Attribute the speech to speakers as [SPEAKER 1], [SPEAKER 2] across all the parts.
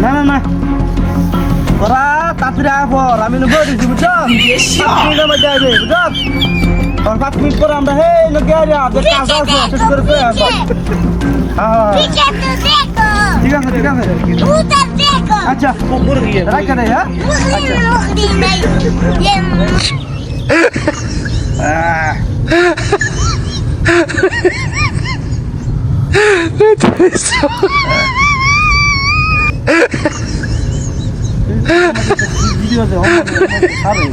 [SPEAKER 1] না না না ওরা তাড়াতাড়ি আয় পর আমি বলেছি বুঝছো 5 মিনিটের মধ্যে আসবে বুঝছো আর 5 মিনিট পরে আমরা হে লোকে আর যে কাজ আছে শেষ করে তো আসবো হ্যাঁ ঠিক আছে ঠিক আছে আচ্ছা রাখা দে হ্যাঁ ভিডিও দে আরে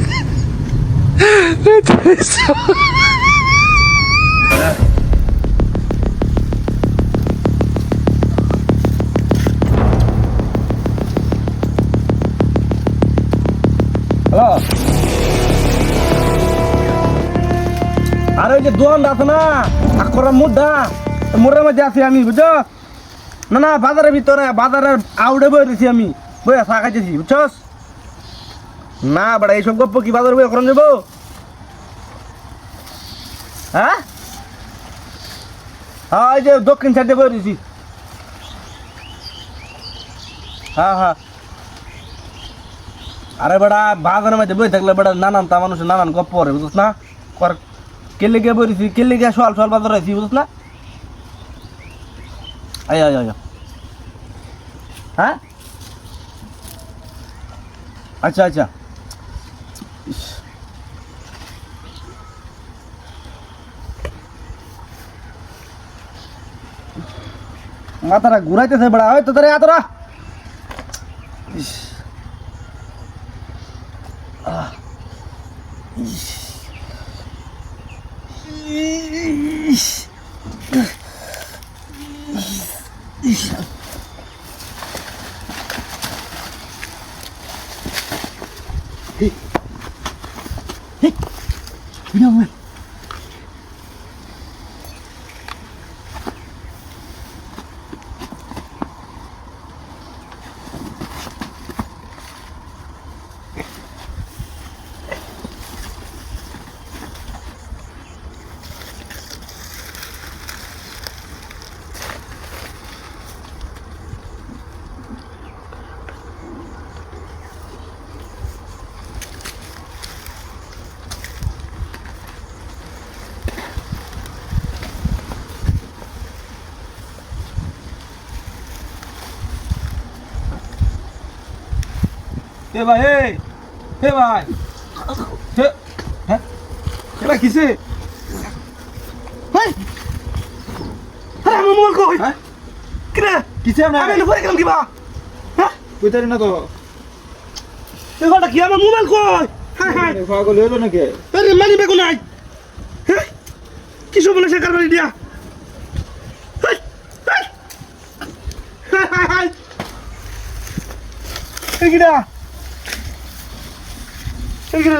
[SPEAKER 1] আরে ওই যে দোকান আছে না আকরা মুদ্দা মোড়ের মধ্যে আছি আমি বুঝছো না না বাজারের ভিতরে বাজারের আউটে বইছি আমি বইয়া চা খাইতেছি বুঝছস না বড় এইসব গপ্প কি বাজার বই করেন যাবো হ্যাঁ হ্যাঁ এই যে দক্ষিণ সাইডে বইছি হ্যাঁ হ্যাঁ আরে বড়া বাজারের মধ্যে বই থাকলে বড়া নানান তা মানুষ নানান গপ্প করে বুঝছ না কর কেলে গিয়ে বইছি কেলে গিয়ে সোয়াল সোয়াল বাজার আছি বুঝছ না আয় আয় আয় হ্যাঁ আচ্ছা আচ্ছা মাথাটা ঘুরাইতেছে বড়া হয়তো তোরে এতটা হে ভাই হে ভাই হ্যাঁ এটা কিসে ভাই আরে আমার মোবাইল কই হ্যাঁ কিরে কিসে আমরা আমি পরে গেলাম কিবা হ্যাঁ কইতারি না তো এবারটা কি আমার মোবাইল কই হাই হাই পাগল হলো নাকি আরে মানি বেকো নাই হ্যাঁ কি সব বলে সে কারবারি দিয়া হাই হাই হাই হাই এই কিরা এই কিরা